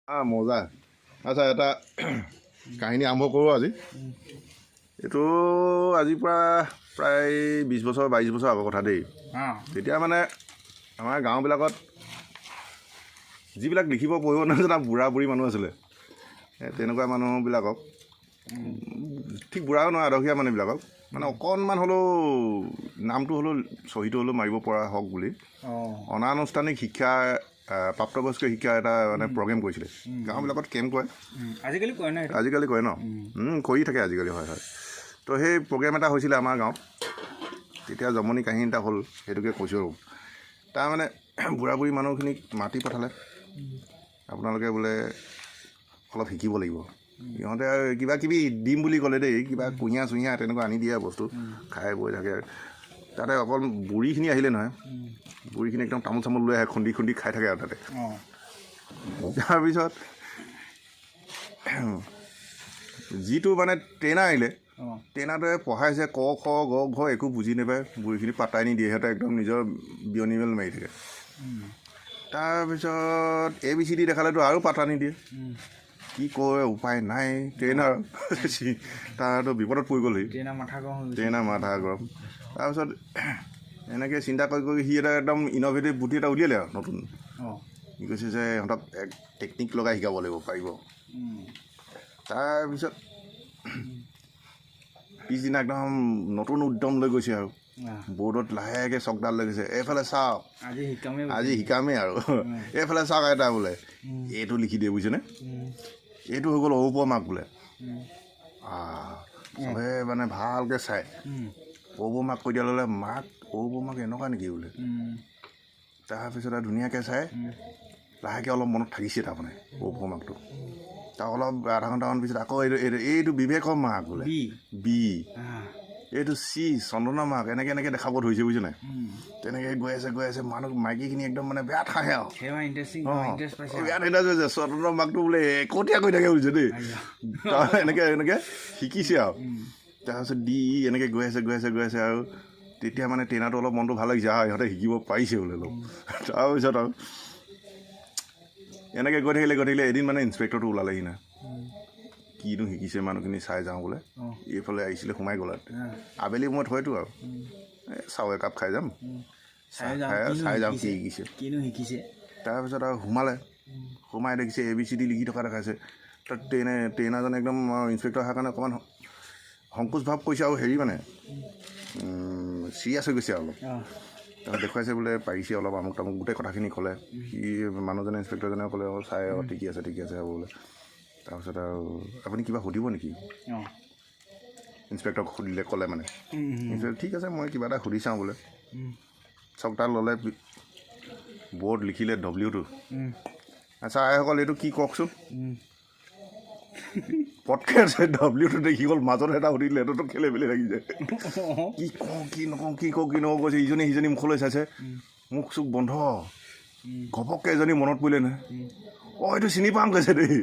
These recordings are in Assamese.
মজা আচ্ছা এটা কাহিনী আৰম্ভ কৰোঁ আজি এইটো আজিৰ পৰা প্ৰায় 20 বছৰ 22 বছৰ আগৰ কথা দেই তেতিয়া মানে আমাৰ গাঁওবিলাকত যিবিলাক লিখিব পঢ়িব নজনা বুঢ়া বুঢ়ী মানুহ আছিলে তেনেকুৱা মানুহবিলাকক ঠিক বুঢ়াও নহয় আদহীয়া মানুহবিলাকক মানে অকণমান হ'লেও নামটো হ'লেও চহীটো হ'লেও মাৰিব পৰা হওক বুলি অনানুষ্ঠানিক শিক্ষা প্ৰাপ্তবয়স্ক শিক্ষা এটা মানে প্ৰগ্ৰেম কৰিছিলে গাঁওবিলাকত কেম্প কৰে আজিকালি কৰে ন কৰি থাকে আজিকালি হয় হয় তো সেই প্ৰগ্ৰেম এটা হৈছিলে আমাৰ গাঁৱত তেতিয়া জমনি কাহিনী এটা হ'ল সেইটোকে কৈছোঁ আৰু তাৰমানে বুঢ়া বুঢ়ী মানুহখিনিক মাতি পঠালে আপোনালোকে বোলে অলপ শিকিব লাগিব সিহঁতে আৰু কিবা কিবি দিম বুলি ক'লে দেই কিবা কুঁহিয়া চুহিয়া তেনেকুৱা আনি দিয়ে বস্তু খাই বৈ থাকে তাতে অকল বুঢ়ীখিনি আহিলে নহয় বুঢ়ীখিনি একদম তামোল চামোল লৈ আহে খুন্দি খুন্দি খাই থাকে আৰু তাতে তাৰপিছত যিটো মানে ট্ৰেইনাৰ আহিলে ট্ৰেইনাৰটোৱে পঢ়াইছে ক খ গ ঘ একো বুজি নাপায় বুঢ়ীখিনি পাতাই নিদিয়ে সিহঁতে একদম নিজৰ বিয়নিমেল মাৰি থাকে তাৰপিছত ABCD দেখালেতো আৰু পাতা নিদিয়ে কি কয় উপায় নাই ট্ৰেইনাৰ তাৰতো বিপদত পৰি গ'লহি ট্ৰেইনাৰ মাথা গৰম তাৰপিছত এনেকৈ চিন্তা কৰি সি এটা একদম ইন'ভেটিভ বুদ্ধি এটা উলিয়ালে আৰু নতুন কি কৈছে যে সিহঁতক এক টেকনিক লগাই শিকাব লাগিব পাৰিব তাৰপিছত পিছদিনা একদম নতুন উদ্যম লৈ গৈছে আৰু বৰ্ডত লাহেকৈ চকডাল লৈ গৈছে এইফালে চাওক আজি শিকামেই আৰু এইফালে চাওক এটা বোলে এইটো লিখি দিয়ে বুজিছেনে এইটো হৈ গ'ল ঔপমাক বোলে চবে মানে ভালকৈ চাই ঔপমাক কৈ দিয়া ল'লে মাক ঔপমাক এনেকুৱা নেকি বোলে তাৰপিছত আৰু ধুনীয়াকৈ চাই লাহেকৈ অলপ মনত থাকিছে তাৰমানে ঔপমাকটো তাৰ অলপ আধা ঘণ্টামান পিছত আকৌ এইটো বিবেকৰ মাক বোলে বি এইটো চি চন্দনা মাক এনেকৈ দেখাব ধৰিছে বুজিছে নাই তেনেকৈ গৈ আছে মানুহ মাইকীখিনি একদম মানে বেয়া হাঁহে আৰু বিৰাট ইণ্টাৰেষ্ট হৈছে চন্দনা মাকটো বোলে একতীয়া কৈ থাকে বুজিছে দেই এনেকৈ শিকিছে আৰু তাৰপিছত দি এনেকৈ গৈ আছে আৰু তেতিয়া মানে ট্ৰেইনাৰটো অলপ মনটো ভাল লাগিছে ইহঁতে শিকিব পাৰিছে বোলে অলপ তাৰপিছত আৰু এনেকৈ গৈ থাকিলে এদিন মানে ইনস্পেক্টৰটো ওলালেহি না কিনো শিকিছে মানুহখিনি চাই যাওঁ বোলে এইফালে আহিছিলে সোমাই গ'ল আৰু আবেলি সময়ত হয়তো আৰু চাও একাপ খাই যাম চাই যাওঁ কি শিকিছে তাৰপিছত আৰু সোমাই দেখিছে ABCD লিখি থকা দেখাইছে তাত ট্ৰেইনাৰজনে একদম ইনস্পেক্টৰ অহাৰ কাৰণে অকণমান সংকোচ ভাৱ কৰিছে আৰু হেৰি মানে চিৰিয়াছ হৈ গৈছে অলপ তাৰপিছত দেখুৱাইছে বোলে পাৰিছে অলপ আমুক তামুক গোটেই কথাখিনি ক'লে সি মানুহজনে ইনস্পেক্টৰজনে ক'লে চাই ঠিকে আছে হ'ব বোলে তাৰপিছত আৰু আপুনি কিবা সুধিব নেকি ইনস্পেক্টৰক সুধিলে ক'লে মানে ঠিক আছে মই কিবা এটা সুধি চাওঁ বোলে চকডাল ল'লে বৰ্ড লিখিলে W আচ্ছা আইসকল এইটো কি কওকচোন পটকৈ আছে W দেখি গ'ল মাজত এটা সুধিলে সেইটোতো খেলে মেলি লাগি যায় কি কওঁ কি নকওঁ কৈছে সিজনী মুখলৈ চাইছে মুখ চুখ বন্ধ ঘপককৈ এজনী মনত পৰিলে নহয় এইটো চিনি পাম কৈছে দেই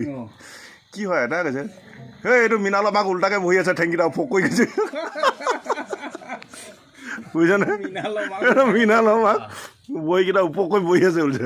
কি হয় এটা কৈছে এইটো মৃণালৰ মাক উল্টাকৈ বহি আছে ঠেংকেইটা ফক কৰি গৈছে বুজিছানে মৃণালৰ মাক বহীকেইটা উপকৈ বহি আছে বুলিছে